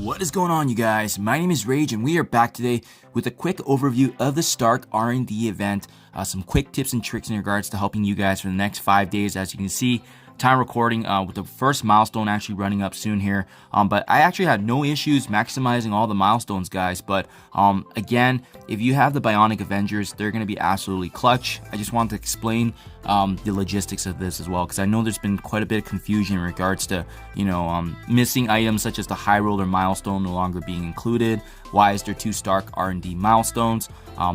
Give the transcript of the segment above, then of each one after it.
What is going on, you guys? My name is Rage and we are back today with a quick overview of the Stark R&D event. Some quick tips and tricks in regards to helping you guys for the next 5 days. As you can see, time recording with the first milestone actually running up soon here. But I actually had no issues maximizing all the milestones, guys. But again, if you have the Bionic Avengers, they're going to be absolutely clutch. I just wanted to explain the logistics of this as well, because I know there's been quite a bit of confusion in regards to, missing items such as the High Roller milestone no longer being included. Why is there 2 Stark R&D milestones?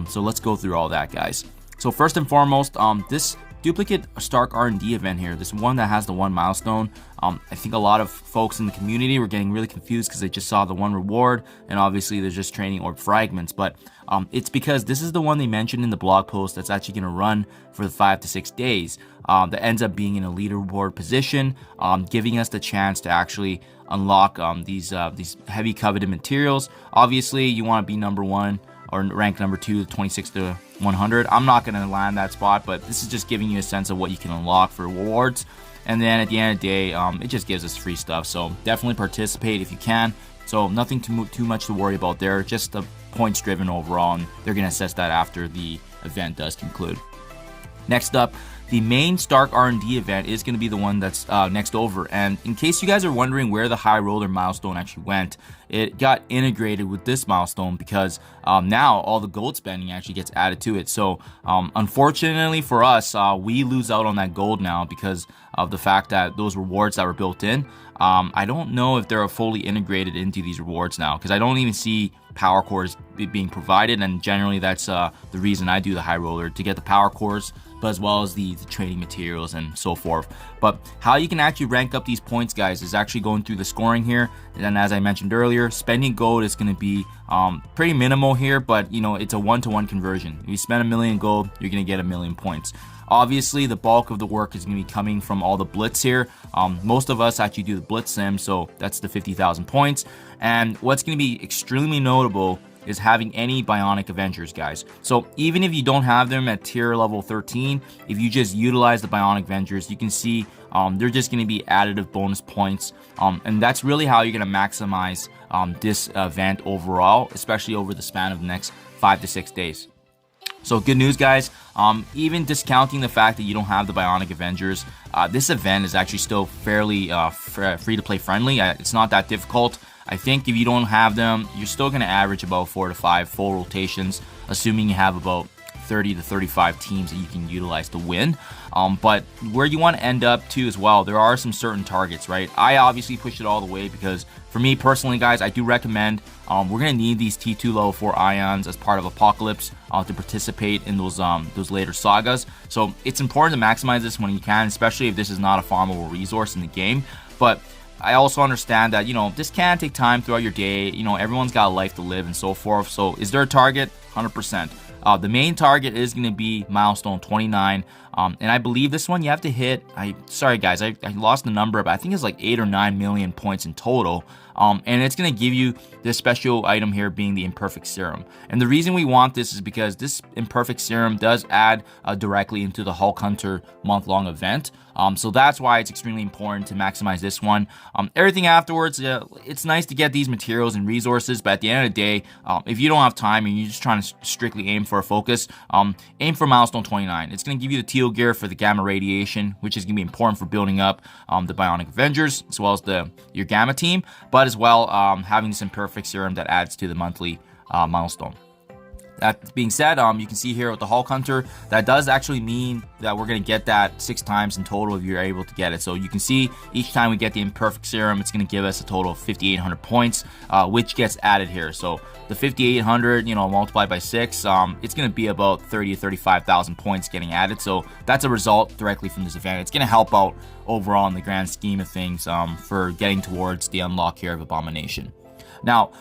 So let's go through all that, guys. So first and foremost, this duplicate Stark R&D event here, this one that has the 1 milestone, I think a lot of folks in the community were getting really confused because they just saw the 1 reward, and obviously they're just training orb fragments. But it's because this is the one they mentioned in the blog post that's actually going to run for the 5 to 6 days, that ends up being in a leaderboard position, giving us the chance to actually unlock these heavy coveted materials. Obviously you want to be number 1 or rank number 2, 26 to 100. I'm not going to land that spot, but this is just giving you a sense of what you can unlock for rewards. And then at the end of the day, it just gives us free stuff. So definitely participate if you can. So nothing too much to worry about there. Just the points driven overall, and they're going to assess that after the event does conclude. Next up, the main Stark R&D event is going to be the one that's next over. And in case you guys are wondering where the High Roller milestone actually went, it got integrated with this milestone because now all the gold spending actually gets added to it. So unfortunately for us, we lose out on that gold now because of the fact that those rewards that were built in, I don't know if they're fully integrated into these rewards now, because I don't even see power cores being provided. And generally that's the reason I do the High Roller, to get the power cores, but as well as the training materials and so forth. But how you can actually rank up these points, guys, is actually going through the scoring here. And as I mentioned earlier, spending gold is going to be pretty minimal here, but it's a 1-to-1 conversion. If you spend 1 million gold, you're going to get 1 million points. Obviously, the bulk of the work is going to be coming from all the Blitz here. Most of us actually do the Blitz sim, so that's the 50,000 points. And what's going to be extremely notable is having any Bionic Avengers, guys. So even if you don't have them at tier level 13, if you just utilize the Bionic Avengers, you can see they're just going to be additive bonus points. And that's really how you're going to maximize this event overall, especially over the span of the next 5 to 6 days. So good news, guys. Even discounting the fact that you don't have the Bionic Avengers, this event is actually still fairly free-to-play friendly. It's not that difficult. I think if you don't have them, you're still going to average about 4 to 5 full rotations, assuming you have about 30 to 35 teams that you can utilize to win. But where you want to end up to as well, there are some certain targets, right? I obviously push it all the way because for me personally, guys, I do recommend we're going to need these T2 level 4 ions as part of Apocalypse to participate in those later sagas. So it's important to maximize this when you can, especially if this is not a farmable resource in the game. But I also understand that, this can take time throughout your day. Everyone's got a life to live and so forth. So is there a target? 100%. The main target is going to be milestone 29. And I believe this one you have to hit, sorry guys, I lost the number, but I think it's like 8 or 9 million points in total. And it's going to give you this special item here being the Imperfect Serum. And the reason we want this is because this Imperfect Serum does add directly into the Hulk Hunter month-long event. So that's why it's extremely important to maximize this one. Everything afterwards, it's nice to get these materials and resources, but at the end of the day, if you don't have time and you're just trying to strictly aim for a focus, aim for milestone 29. It's going to give you the teal gear for the gamma radiation, which is going to be important for building up the Bionic Avengers, as well as your gamma team, but as well having this Imperfect Serum that adds to the monthly milestone. That being said, you can see here with the Hulk Hunter, that does actually mean that we're going to get that 6 times in total if you're able to get it. So you can see each time we get the Imperfect Serum, it's going to give us a total of 5,800 points, which gets added here. So the 5,800, multiplied by 6, it's going to be about 30 to 35,000 points getting added. So that's a result directly from this event. It's going to help out overall in the grand scheme of things for getting towards the unlock here of Abomination. Now,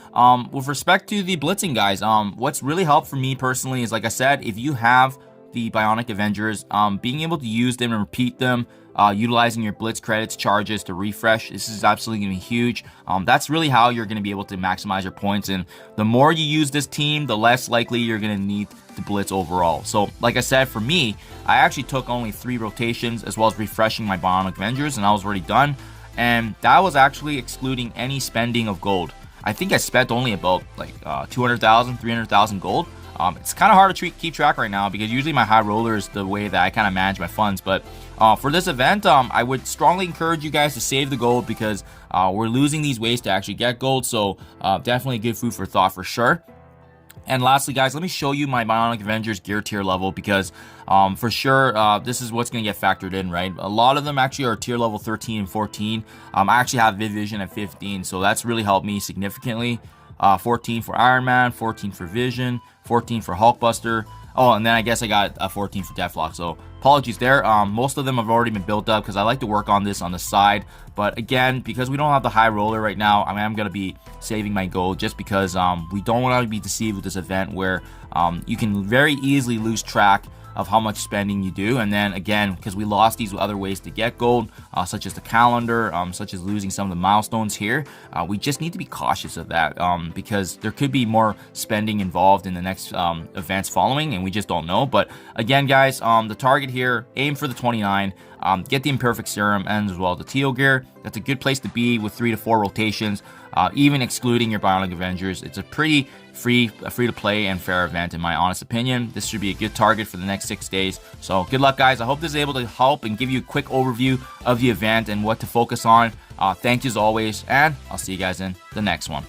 with respect to the blitzing, guys, what's really helped for me personally is, like I said, if you have the Bionic Avengers, being able to use them and repeat them, utilizing your blitz credits charges to refresh, this is absolutely going to be huge. That's really how you're going to be able to maximize your points, and the more you use this team, the less likely you're going to need to blitz overall. So like I said, for me, I actually took only 3 rotations as well as refreshing my Bionic Avengers, and I was already done. And that was actually excluding any spending of gold. I think I spent only about like 200,000, 300,000 gold. It's kind of hard to keep track right now because usually my high roller is the way that I kind of manage my funds. But for this event, I would strongly encourage you guys to save the gold because we're losing these ways to actually get gold. So definitely good food for thought for sure. And lastly, guys, let me show you my Bionic Avengers gear tier level because for sure, this is what's going to get factored in, right? A lot of them actually are tier level 13 and 14. I actually have Vision at 15, so that's really helped me significantly. 14 for Iron Man, 14 for Vision, 14 for Hulkbuster. Oh, and then I guess I got a 14 for Deathlock. So apologies there. Most of them have already been built up because I like to work on this on the side. But again, because we don't have the high roller right now, I mean, I'm going to be saving my gold just because we don't want to be deceived with this event where you can very easily lose track of how much spending you do. And then again, because we lost these other ways to get gold, such as the calendar, such as losing some of the milestones here, we just need to be cautious of that because there could be more spending involved in the next events following, and we just don't know. But again, guys, the target here, aim for the 29, get the Imperfect Serum and as well the Teal gear. That's a good place to be with 3 to 4 rotations, even excluding your Bionic Avengers. It's a pretty free to play and fair event in my honest opinion. This should be a good target for the next 6 days. So good luck, guys. I hope this is able to help and give you a quick overview of the event and what to focus on. Thank you as always, and I'll see you guys in the next one.